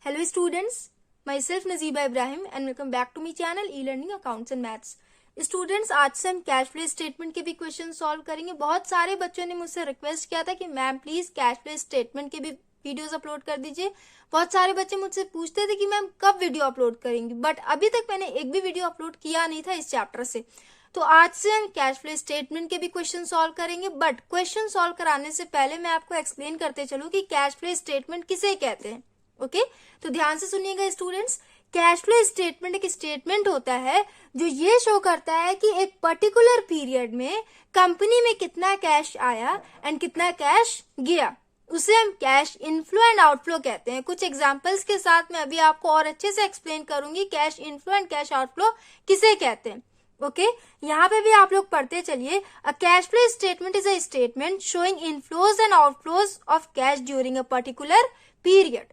Hello students, myself Nazeeba Ibrahim and welcome back to my channel e-learning accounts and maths. Students आज से हम cash flow statement के भी question solve करेंगे। बहुत सारे बच्चों ने मुझसे रिक्वेस्ट किया था कि ma'am please cash flow statement के भी वीडियोस अपलोड कर दीजिए। बहुत सारे बच्चे मुझसे पूछते थे कि मैम कब वीडियो अपलोड करेंगे, बट अभी तक मैंने एक भी वीडियो अपलोड किया नहीं था इस चैप्टर से। तो आज से हम कैश फ्लो स्टेटमेंट के भी क्वेश्चन सॉल्व करेंगे, बट क्वेश्चन सॉल्व कराने से पहले मैं आपको एक्सप्लेन करते चलूं कि कैश फ्लो स्टेटमेंट किसे कहते हैं। ओके तो ध्यान से सुनिएगा स्टूडेंट्स। कैश फ्लो स्टेटमेंट एक स्टेटमेंट होता है जो ये शो करता है कि एक पर्टिकुलर पीरियड में कंपनी में कितना कैश आया एंड कितना कैश गया। उसे हम कैश इनफ्लो एंड आउटफ्लो कहते हैं। कुछ एग्जांपल्स के साथ मैं अभी आपको और अच्छे से एक्सप्लेन करूंगी cash inflow and cash outflow किसे कहते हैं। ओके यहाँ पे भी आप लोग पढ़ते चलिए। A cash flow statement is a statement showing inflows and outflows of cash during a particular period.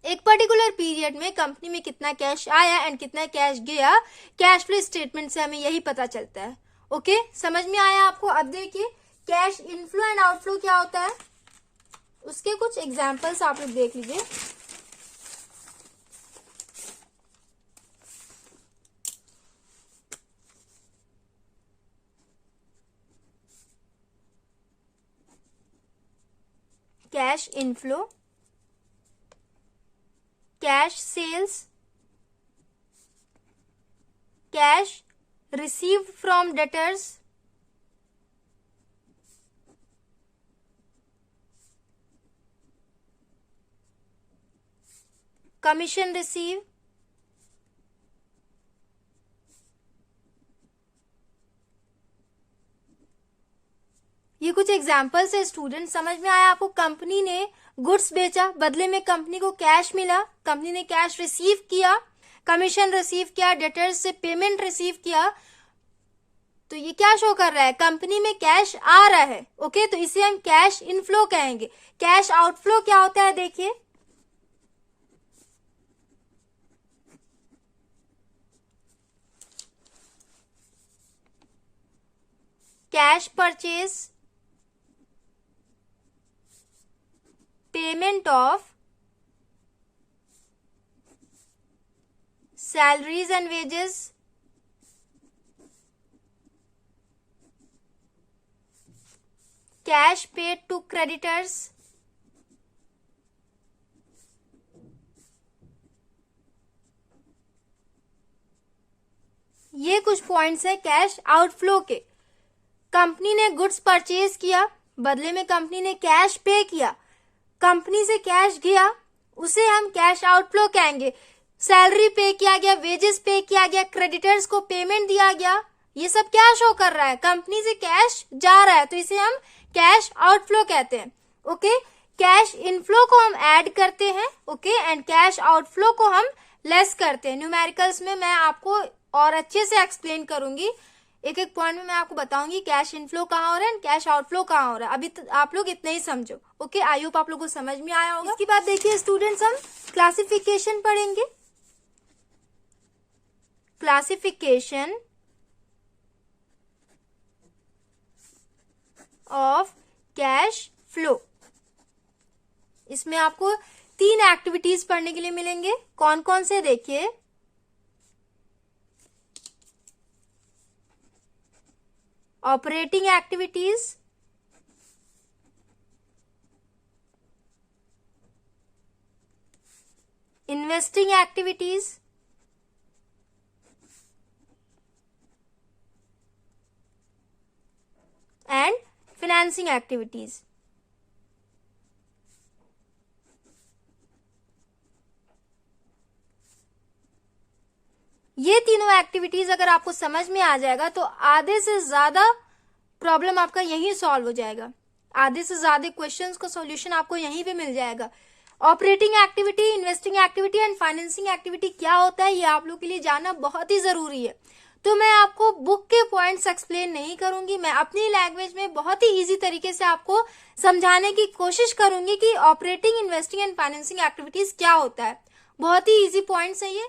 एक पर्टिकुलर पीरियड में कंपनी में कितना कैश आया एंड कितना कैश गया, कैश फ्लो स्टेटमेंट से हमें यही पता चलता है। ओके समझ में आया आपको। अब देखिए कैश इनफ्लो एंड आउटफ्लो क्या होता है, उसके कुछ एग्जांपल्स आप लोग देख लीजिए। Cash inflow, cash sales, cash received from debtors, commission received, ये कुछ एग्जाम्पल्स है स्टूडेंट। समझ में आया आपको। कंपनी ने गुड्स बेचा, बदले में कंपनी को कैश मिला, कंपनी ने कैश रिसीव किया, कमीशन रिसीव किया, डेटर्स से पेमेंट रिसीव किया। तो ये क्या शो कर रहा है, कंपनी में कैश आ रहा है। ओके तो इसे हम कैश इनफ्लो कहेंगे। कैश आउटफ्लो क्या होता है देखिए, cash purchase, payment of salaries and wages, cash paid to creditors, ये कुछ पॉइंट्स है कैश आउटफ्लो के। कंपनी ने गुड्स परचेज किया, बदले में कंपनी ने कैश पे किया, कंपनी से कैश गया, उसे हम कैश आउटफ्लो कहेंगे। सैलरी पे किया गया, वेजेस पे किया गया, क्रेडिटर्स को पेमेंट दिया गया, ये सब क्या शो कर रहा है, कंपनी से कैश जा रहा है, तो इसे हम कैश आउटफ्लो कहते हैं। ओके कैश इनफ्लो को हम ऐड करते हैं, ओके एंड कैश आउटफ्लो को हम लेस करते हैं। न्यूमेरिकल्स में मैं आपको और अच्छे से एक्सप्लेन करूंगी, एक एक पॉइंट में मैं आपको बताऊंगी कैश इनफ्लो कहाँ हो रहा है एंड कैश आउटफ्लो कहाँ हो रहा है। अभी आप लोग इतना ही समझो। ओके आई होप आप लोगों को समझ में आया होगा। इसके बाद देखिए स्टूडेंट्स हम क्लासिफिकेशन पढ़ेंगे। Classification of cash flow. इसमें आपको 3 एक्टिविटीज पढ़ने के लिए मिलेंगे। कौन कौन से देखिए, operating activities, investing activities, and financing activities. ये तीनों एक्टिविटीज अगर आपको समझ में आ जाएगा तो आधे से ज्यादा प्रॉब्लम आपका यहीं सॉल्व हो जाएगा। आधे से ज्यादा क्वेश्चंस का सॉल्यूशन आपको यहीं पे मिल जाएगा। Operating activity, investing activity and financing activity क्या होता है ये आप लोग के लिए जानना बहुत ही जरूरी है। तो मैं आपको बुक के पॉइंट्स एक्सप्लेन नहीं करूंगी, मैं अपनी लैंग्वेज में बहुत ही इजी तरीके से आपको समझाने की कोशिश करूंगी कि operating, investing and financing activities क्या होता है। बहुत ही इजी पॉइंट्स है ये।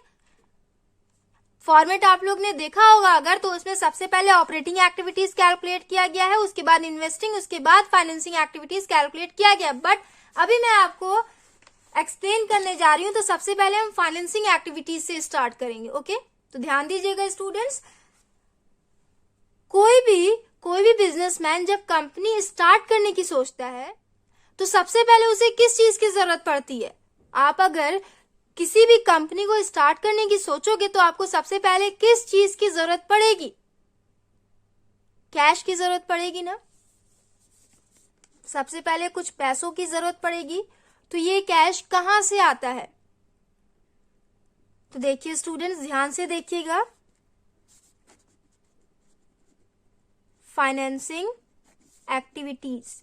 फॉर्मेट आप लोग ने देखा होगा अगर, तो उसमें सबसे पहले ऑपरेटिंग एक्टिविटीज कैलकुलेट किया गया है, उसके बाद इन्वेस्टिंग, उसके बाद फाइनेंसिंग एक्टिविटीज कैलकुलेट किया गया। बट अभी मैं आपको एक्सप्लेन करने जा रही हूं, तो सबसे पहले हम फाइनेंसिंग एक्टिविटीज से स्टार्ट करेंगे। ओके, तो ध्यान दीजिएगा स्टूडेंट्स, कोई भी बिजनेसमैन जब कंपनी स्टार्ट करने की सोचता है तो सबसे पहले उसे किस चीज की जरूरत पड़ती है? आप अगर किसी भी कंपनी को स्टार्ट करने की सोचोगे तो आपको सबसे पहले किस चीज की जरूरत पड़ेगी? कैश की जरूरत पड़ेगी ना। सबसे पहले कुछ पैसों की जरूरत पड़ेगी। तो ये कैश कहां से आता है? तो देखिए स्टूडेंट्स, ध्यान से देखिएगा, फाइनेंसिंग एक्टिविटीज।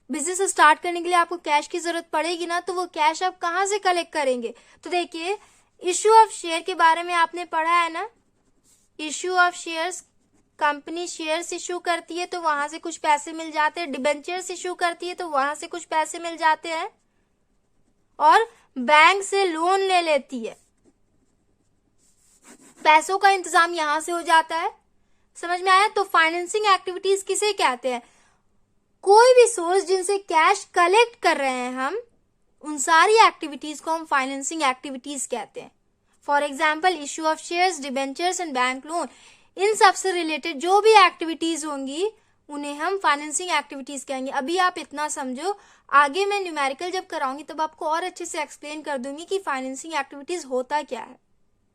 बिजनेस स्टार्ट करने के लिए आपको कैश की जरूरत पड़ेगी ना, तो वो कैश आप कहां से कलेक्ट करेंगे? तो देखिए, इश्यू ऑफ शेयर के बारे में आपने पढ़ा है ना। Issue of shares, company shares issue करती है तो वहां से कुछ पैसे मिल जाते हैं। डिबेंचर्स इश्यू करती है तो वहां से कुछ पैसे मिल जाते हैं, और बैंक से लोन ले लेती है, पैसों का इंतजाम यहां से हो जाता है। समझ में आया? तो फाइनेंसिंग एक्टिविटीज किसे कहते हैं? कोई भी सोर्स जिनसे कैश कलेक्ट कर रहे हैं हम, उन सारी एक्टिविटीज को हम फाइनेंसिंग एक्टिविटीज कहते हैं। For example, issue of shares, debentures and bank loan, इन सब से रिलेटेड जो भी एक्टिविटीज होंगी उन्हें हम फाइनेंसिंग एक्टिविटीज कहेंगे। अभी आप इतना समझो, आगे मैं न्यूमेरिकल जब कराऊंगी तब आपको और अच्छे से एक्सप्लेन कर दूंगी कि फाइनेंसिंग एक्टिविटीज होता क्या है।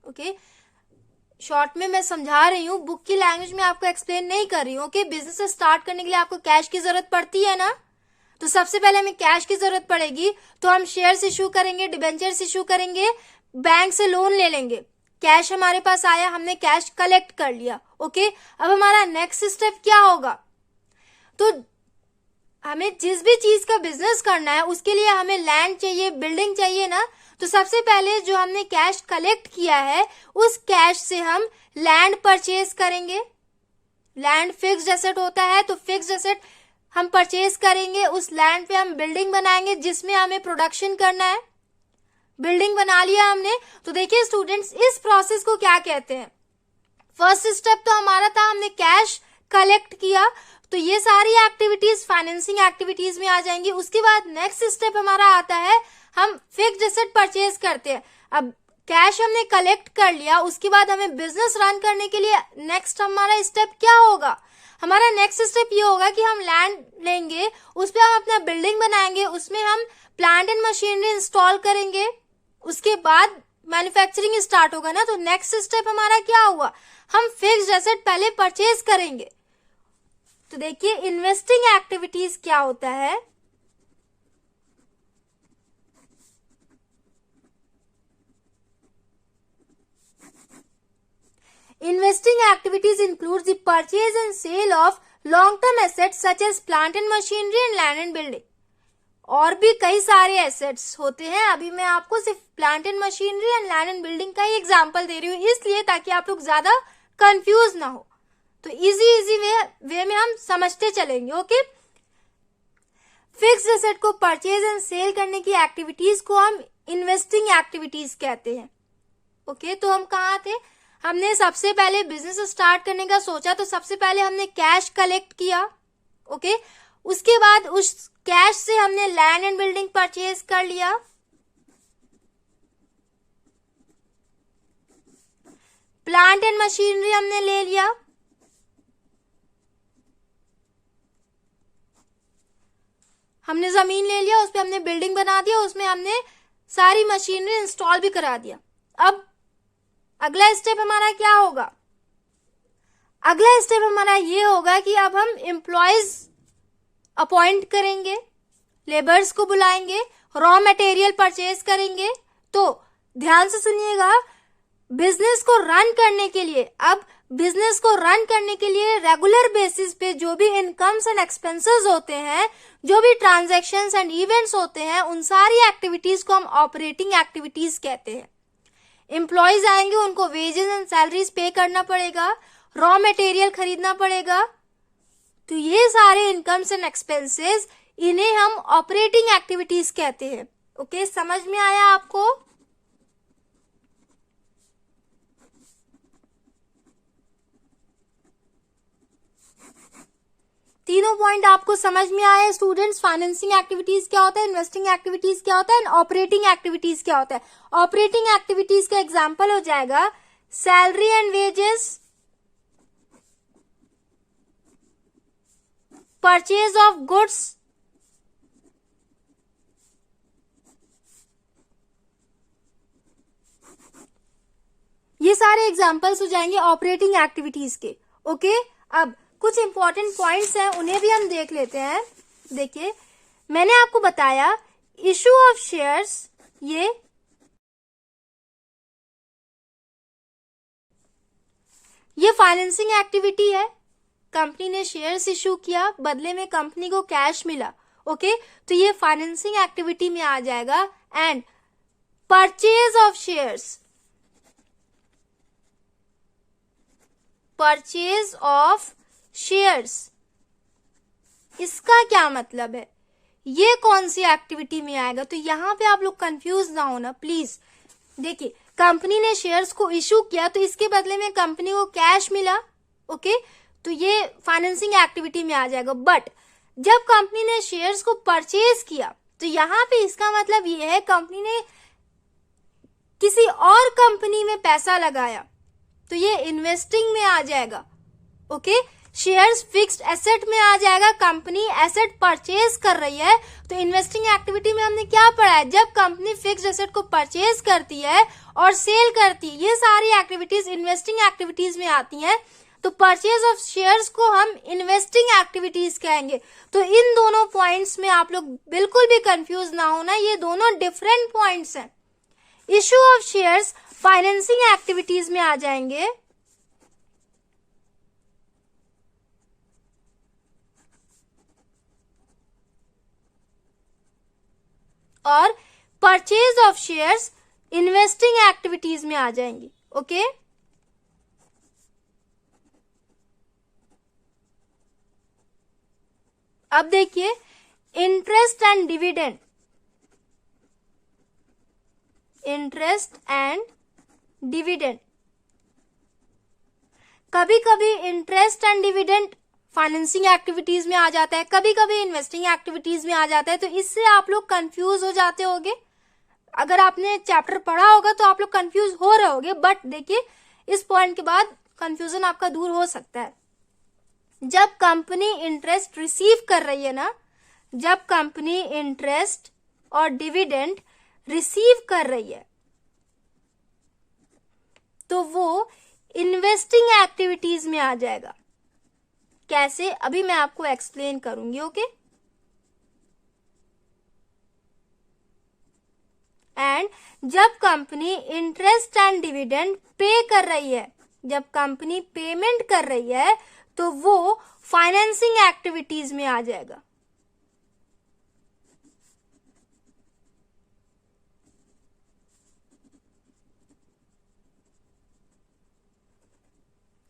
ओके, शॉर्ट में मैं समझा रही हूँ, बुक की लैंग्वेज में आपको एक्सप्लेन नहीं कर रही हूँ। ओके, बिजनेस स्टार्ट करने के लिए आपको कैश की जरूरत पड़ती है ना, तो सबसे पहले हमें कैश की जरूरत पड़ेगी, तो हम शेयर्स इश्यू करेंगे, डिबेंचर्स इश्यू करेंगे, बैंक से लोन ले लेंगे। कैश हमारे पास आया, हमने कैश कलेक्ट कर लिया। ओके, अब हमारा नेक्स्ट स्टेप क्या होगा? तो हमें जिस भी चीज का बिजनेस करना है उसके लिए हमें लैंड चाहिए, बिल्डिंग चाहिए ना। तो सबसे पहले जो हमने कैश कलेक्ट किया है उस कैश से हम लैंड परचेज करेंगे। लैंड फिक्स्ड एसेट होता है, तो फिक्स्ड एसेट हम परचेज करेंगे, उस लैंड पे हम बिल्डिंग बनाएंगे जिसमें हमें प्रोडक्शन करना है। बिल्डिंग बना लिया हमने, तो देखिए स्टूडेंट्स, इस प्रोसेस को क्या कहते हैं? फर्स्ट स्टेप तो हमारा था, हमने कैश कलेक्ट किया, तो ये सारी एक्टिविटीज फाइनेंसिंग एक्टिविटीज में आ जाएंगी। उसके बाद नेक्स्ट स्टेप हमारा आता है, हम फिक्स्ड एसेट परचेज करते हैं। अब कैश हमने कलेक्ट कर लिया, उसके बाद हमें बिजनेस रन करने के लिए नेक्स्ट हमारा स्टेप क्या होगा? हमारा नेक्स्ट स्टेप ये होगा कि हम लैंड लेंगे, उस पर हम अपना बिल्डिंग बनाएंगे, उसमें हम प्लांट एंड मशीनरी इंस्टॉल करेंगे, उसके बाद मैन्युफैक्चरिंग स्टार्ट होगा ना। तो नेक्स्ट स्टेप हमारा क्या हुआ? हम फिक्स्ड एसेट पहले परचेज करेंगे। तो देखिए, इन्वेस्टिंग एक्टिविटीज क्या होता है? Investing activities includes the purchase and sale of long-term assets such as plant and machinery and land and building. और भी कई सारे एसेट्स होते हैं, अभी मैं आपको सिर्फ plant and machinery and land and building का ही एग्जांपल दे रही हूँ, इसलिए ताकि आप लोग ज्यादा कंफ्यूज ना हो, तो इजी वे में हम समझते चलेंगे। ओके, फिक्स्ड एसेट को परचेज एंड सेल करने की एक्टिविटीज को हम इन्वेस्टिंग एक्टिविटीज कहते हैं। ओके, तो हम कहाँ थे? हमने सबसे पहले बिजनेस स्टार्ट करने का सोचा, तो सबसे पहले हमने कैश कलेक्ट किया। ओके, उसके बाद उस कैश से हमने लैंड एंड बिल्डिंग परचेज कर लिया, प्लांट एंड मशीनरी हमने ले लिया, हमने जमीन ले लिया, उस पर हमने बिल्डिंग बना दिया, उसमें हमने सारी मशीनरी इंस्टॉल भी करा दिया। अब अगला स्टेप हमारा क्या होगा? अगला स्टेप हमारा ये होगा कि अब हम एम्प्लॉयज अपॉइंट करेंगे, लेबर्स को बुलाएंगे, रॉ मटेरियल परचेज करेंगे। तो ध्यान से सुनिएगा, बिजनेस को रन करने के लिए, अब बिजनेस को रन करने के लिए रेगुलर बेसिस पे जो भी इनकम्स एंड एक्सपेंसेस होते हैं, जो भी ट्रांजैक्शंस एंड इवेंट्स होते हैं, उन सारी एक्टिविटीज को हम ऑपरेटिंग एक्टिविटीज कहते हैं। एम्प्लॉयज आएंगे, उनको वेजेस एंड सैलरीज पे करना पड़ेगा, रॉ मटेरियल खरीदना पड़ेगा, तो ये सारे इनकम्स एंड एक्सपेंसेस, इन्हें हम ऑपरेटिंग एक्टिविटीज कहते हैं। ओके, समझ में आया आपको? तीनों पॉइंट आपको समझ में आए स्टूडेंट्स? फाइनेंसिंग एक्टिविटीज क्या होता है, इन्वेस्टिंग एक्टिविटीज क्या होता है, एंड ऑपरेटिंग एक्टिविटीज क्या होता है। ऑपरेटिंग एक्टिविटीज का एग्जांपल हो जाएगा salary and wages, purchase of goods, ये सारे एग्जांपल्स हो जाएंगे ऑपरेटिंग एक्टिविटीज के। ओके, अब कुछ इंपॉर्टेंट पॉइंट्स हैं, उन्हें भी हम देख लेते हैं। देखिए, मैंने आपको बताया इशू ऑफ शेयर्स, ये फाइनेंसिंग एक्टिविटी है। कंपनी ने शेयर्स इशू किया, बदले में कंपनी को कैश मिला। ओके, तो ये फाइनेंसिंग एक्टिविटी में आ जाएगा। And purchase of shares, purchase of shares, इसका क्या मतलब है, ये कौन सी एक्टिविटी में आएगा? तो यहां पे आप लोग कंफ्यूज ना होना प्लीज। देखिए, कंपनी ने शेयर्स को इशू किया तो इसके बदले में कंपनी को कैश मिला। ओके, तो ये फाइनेंसिंग एक्टिविटी में आ जाएगा। बट जब कंपनी ने शेयर्स को परचेज किया तो यहां पे इसका मतलब ये है कंपनी ने किसी और कंपनी में पैसा लगाया, तो ये इन्वेस्टिंग में आ जाएगा। ओके, शेयर्स फिक्स्ड एसेट में आ जाएगा। कंपनी एसेट परचेज कर रही है, तो इन्वेस्टिंग एक्टिविटी में हमने क्या पढ़ा है, जब कंपनी फिक्स्ड एसेट को परचेज करती है और सेल करती है, ये सारी एक्टिविटीज इन्वेस्टिंग एक्टिविटीज में आती हैं। तो परचेज ऑफ शेयर्स को हम इन्वेस्टिंग एक्टिविटीज कहेंगे। तो इन दोनों पॉइंट्स में आप लोग बिल्कुल भी कंफ्यूज ना होना, ये दोनों डिफरेंट पॉइंट्स हैं। Issue of shares financing activities में आ जाएंगे, और purchase of shares investing activities में आ जाएंगी। ओके, अब देखिए interest and dividend, interest and dividend, कभी कभी interest and dividend financing activities में आ जाता है, कभी कभी इन्वेस्टिंग एक्टिविटीज में आ जाता है। तो इससे आप लोग कंफ्यूज हो जाते होगे। अगर आपने चैप्टर पढ़ा होगा तो आप लोग कंफ्यूज हो रहे होगे, बट देखिए इस पॉइंट के बाद कंफ्यूजन आपका दूर हो सकता है। जब कंपनी इंटरेस्ट रिसीव कर रही है ना, जब कंपनी इंटरेस्ट और डिविडेंड रिसीव कर रही है तो वो इन्वेस्टिंग एक्टिविटीज में आ जाएगा। कैसे, अभी मैं आपको एक्सप्लेन करूंगी। ओके, एंड जब company interest and dividend pay कर रही है, जब कंपनी पेमेंट कर रही है तो वो फाइनेंसिंग एक्टिविटीज में आ जाएगा।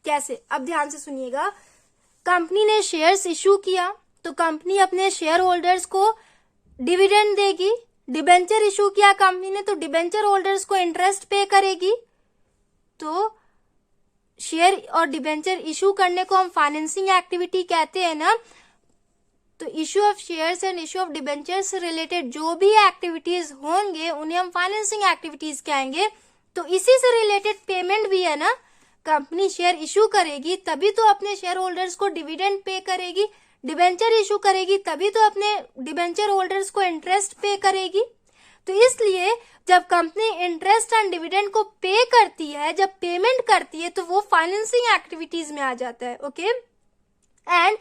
कैसे, अब ध्यान से सुनिएगा। कंपनी ने शेयर्स इशू किया तो कंपनी अपने शेयर होल्डर्स को डिविडेंड देगी। डिबेंचर इशू किया कंपनी ने तो डिबेंचर होल्डर्स को इंटरेस्ट पे करेगी। तो शेयर और डिबेंचर इशू करने को हम फाइनेंसिंग एक्टिविटी कहते हैं ना। तो issue of shares and issue of debenture से रिलेटेड जो भी एक्टिविटीज होंगे उन्हें हम फाइनेंसिंग एक्टिविटीज कहेंगे। तो इसी से रिलेटेड पेमेंट भी है ना, कंपनी शेयर इशू करेगी तभी तो अपने शेयर होल्डर्स को डिविडेंड पे करेगी, डिबेंचर इशू करेगी तभी तो अपने डिबेंचर होल्डर्स को इंटरेस्ट पे करेगी। तो इसलिए जब कंपनी इंटरेस्ट एंड डिविडेंड को पे करती है, जब पेमेंट करती है, तो वो फाइनेंसिंग एक्टिविटीज में आ जाता है। ओके, एंड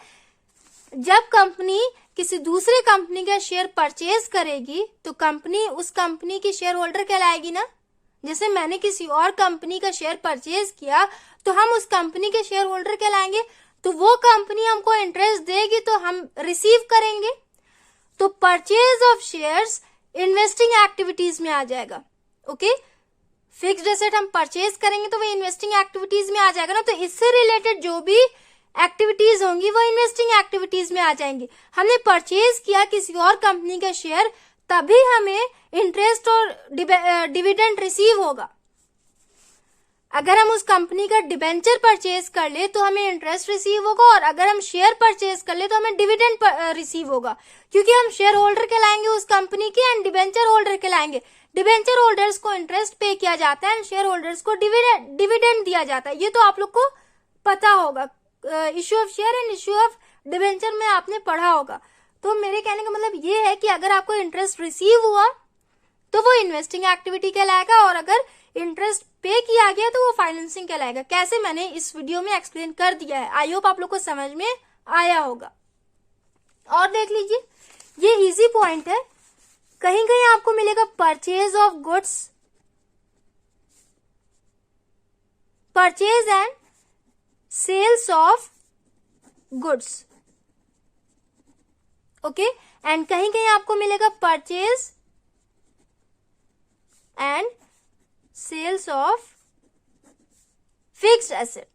जब कंपनी किसी दूसरे कंपनी का शेयर परचेज करेगी तो कंपनी उस कंपनी की शेयर होल्डर कहलाएगी ना। जैसे मैंने किसी और कंपनी का शेयर परचेज किया तो हम उस कंपनी के शेयर होल्डर कहलाएंगे। तो वो कंपनी हमको इंटरेस्ट देगी तो हम रिसीव करेंगे। तो purchase of shares investing activities में आ जाएगा। ओके, फिक्स्ड एसेट हम परचेज करेंगे तो वो इन्वेस्टिंग एक्टिविटीज में आ जाएगा ना। तो इससे रिलेटेड जो भी एक्टिविटीज होंगी वो इन्वेस्टिंग एक्टिविटीज में आ जाएंगी। हमने परचेज किया किसी और कंपनी का शेयर तभी हमें इंटरेस्ट और डिविडेंड रिसीव होगा। अगर हम उस कंपनी का डिबेंचर परचेज कर ले तो हमें इंटरेस्ट रिसीव होगा, और अगर हम शेयर परचेज कर ले तो हमें डिविडेंड रिसीव होगा, क्योंकि हम शेयर होल्डर कहलाएंगे उस कंपनी के एंड डिबेंचर होल्डर कहलाएंगे। डिबेंचर होल्डर्स को इंटरेस्ट पे किया जाता है एंड शेयर होल्डर्स को डिविडेंड दिया जाता है। ये तो आप लोग को पता होगा, issue of share and issue of debenture में आपने पढ़ा होगा। तो मेरे कहने का मतलब ये है कि अगर आपको इंटरेस्ट रिसीव हुआ तो वो इन्वेस्टिंग एक्टिविटी कहलाएगा, और अगर इंटरेस्ट पे किया गया तो वो फाइनेंसिंग कहलाएगा। कैसे, मैंने इस वीडियो में एक्सप्लेन कर दिया है। आई होप आप लोग को समझ में आया होगा। और देख लीजिए, ये इजी पॉइंट है, कहीं कहीं आपको मिलेगा purchase of goods, purchase and sales of goods, okay. And कहीं कहीं आपको मिलेगा purchase and sales of fixed asset.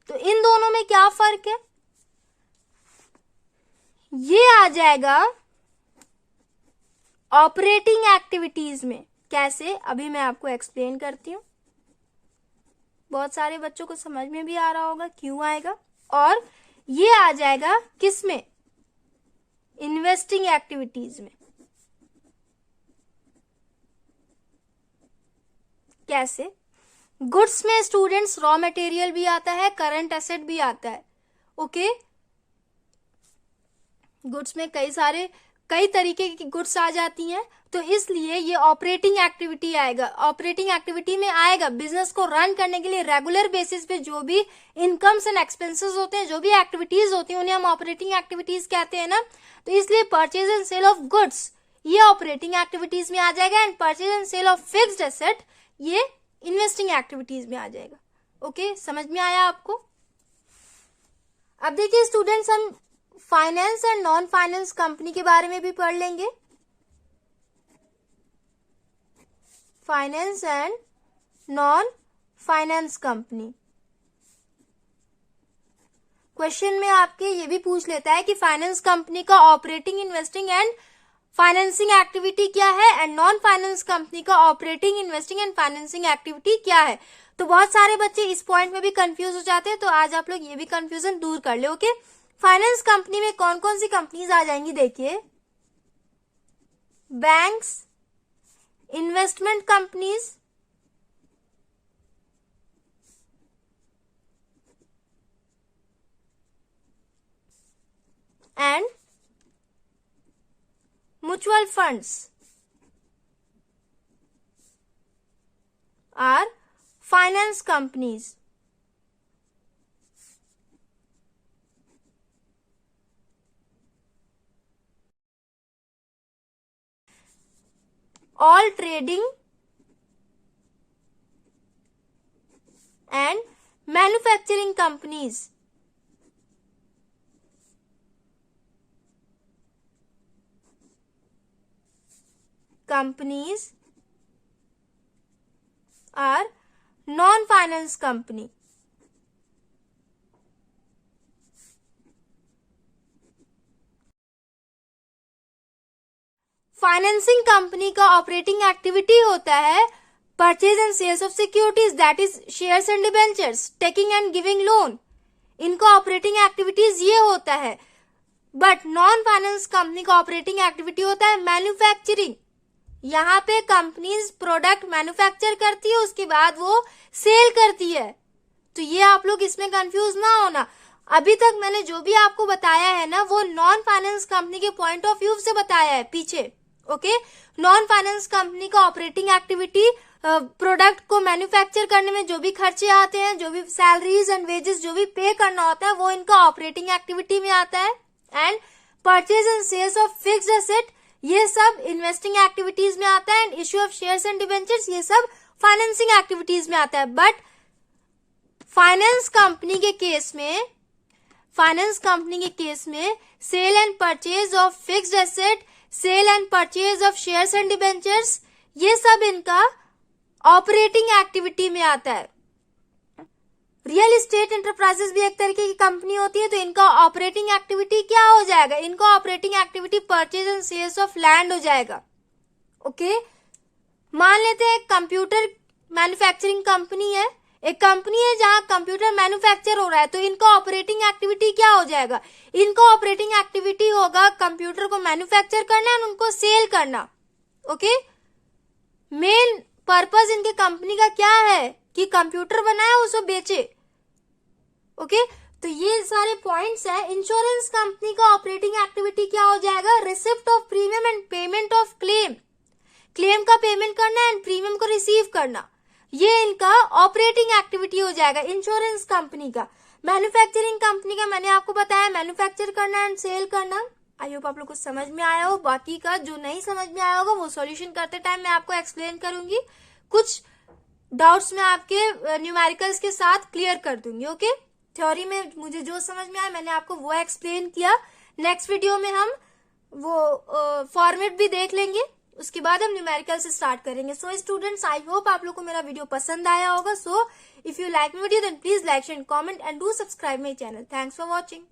तो इन दोनों में क्या फर्क है, ये आ जाएगा ऑपरेटिंग एक्टिविटीज में। कैसे, अभी मैं आपको एक्सप्लेन करती हूं। बहुत सारे बच्चों को समझ में भी आ रहा होगा क्यों आएगा। और ये आ जाएगा किसमें, इन्वेस्टिंग एक्टिविटीज में। कैसे, गुड्स में स्टूडेंट्स रॉ मटेरियल भी आता है, करंट एसेट भी आता है, ओके। गुड्स में कई तरीके की गुड्स आ जाती हैं, तो इसलिए ये ऑपरेटिंग एक्टिविटी आएगा। ऑपरेटिंग एक्टिविटी में आएगा बिजनेस को रन करने के लिए रेगुलर बेसिस पे जो भी इनकम्स एंड एक्सपेंसेस होते हैं, जो भी एक्टिविटीज होती हैं, उन्हें हम ऑपरेटिंग एक्टिविटीज कहते हैं ना। तो इसलिए purchase and sale of goods ये ऑपरेटिंग एक्टिविटीज में आ जाएगा, and purchase and sale of fixed asset ये इन्वेस्टिंग एक्टिविटीज में आ जाएगा, ओके। समझ में आया आपको। अब देखिए स्टूडेंट्स, हम finance and non finance company के बारे में भी पढ़ लेंगे। Finance and non finance company, question में आपके ये भी पूछ लेता है कि फाइनेंस कंपनी का operating, investing and financing activity क्या है, एंड नॉन फाइनेंस कंपनी का operating, investing and financing activity क्या है। तो बहुत सारे बच्चे इस पॉइंट में भी कंफ्यूज हो जाते हैं, तो आज आप लोग ये भी कंफ्यूजन दूर कर ले, ओके। फाइनेंस कंपनी में कौन कौन सी कंपनीज आ जाएंगी, देखिए, banks, investment companies, and mutual funds are finance companies. all trading and manufacturing companies are non-finance company. Financing company का ऑपरेटिंग एक्टिविटी होता है purchase and sales of securities, that is shares and debentures, taking and giving loan. इनका operating activities ये होता है। But non finance company का operating activity होता है मैन्युफैक्चरिंग। यहाँ पे कंपनीज प्रोडक्ट मैन्युफैक्चर करती है, उसके बाद वो सेल करती है। तो ये आप लोग इसमें कंफ्यूज ना होना। अभी तक मैंने जो भी आपको बताया है ना, वो नॉन फाइनेंस कंपनी के पॉइंट ऑफ व्यू से बताया है पीछे, ओके। नॉन फाइनेंस कंपनी का ऑपरेटिंग एक्टिविटी प्रोडक्ट को मैन्युफैक्चर करने में जो भी खर्चे आते हैं, जो भी सैलरीज एंड वेजेस जो भी पे करना होता है, वो इनका ऑपरेटिंग एक्टिविटी में आता है। And purchase and sales of fixed asset ये सब इन्वेस्टिंग एक्टिविटीज में आता है। And issue of shares and debentures ये सब फाइनेंसिंग एक्टिविटीज में आता है। बट फाइनेंस कंपनी के केस में sale and purchase of fixed asset, sale and purchase of shares and debentures ये सब इनका ऑपरेटिंग एक्टिविटी में आता है। रियल एस्टेट एंटरप्राइजेस भी एक तरीके की कंपनी होती है, तो इनका ऑपरेटिंग एक्टिविटी क्या हो जाएगा, इनका operating activity purchase and sales of land हो जाएगा, ओके। मान लेते हैं कंप्यूटर मैन्युफैक्चरिंग कंपनी है, एक कंपनी है जहां कंप्यूटर मैन्युफैक्चर हो रहा है, तो इनका ऑपरेटिंग एक्टिविटी क्या हो जाएगा? इनका ऑपरेटिंग एक्टिविटी होगा कंप्यूटर को मैन्युफैक्चर करना और उनको सेल करना। ओके, मेन पर्पस इनके कंपनी का क्या है कि कंप्यूटर बनाए उसको बेचे। ओके, तो ये सारे पॉइंट्स है। इंश्योरेंस कंपनी का ऑपरेटिंग एक्टिविटी क्या हो जाएगा? Receipt of premium and payment of claim, claim का पेमेंट करना एंड प्रीमियम को रिसीव करना, ये इनका ऑपरेटिंग एक्टिविटी हो जाएगा इंश्योरेंस कंपनी का। मैन्युफैक्चरिंग कंपनी का मैंने आपको बताया मैन्युफैक्चर करना एंड सेल करना। आई होप आप लोग को समझ में आया हो। बाकी का जो नहीं समझ में आया होगा वो सॉल्यूशन करते टाइम मैं आपको एक्सप्लेन करूंगी, कुछ डाउट्स मैं आपके न्यूमेरिकल्स के साथ क्लियर कर दूंगी। ओके, थ्योरी में मुझे जो समझ में आया मैंने आपको वो एक्सप्लेन किया। नेक्स्ट वीडियो में हम वो फॉर्मेट भी देख लेंगे, उसके बाद हम न्यूमेरिकल से स्टार्ट करेंगे। सो स्टूडेंट्स, आई होप आप लोग को मेरा वीडियो पसंद आया होगा। So if you like my video then please like share comment and do subscribe my channel. Thanks for watching.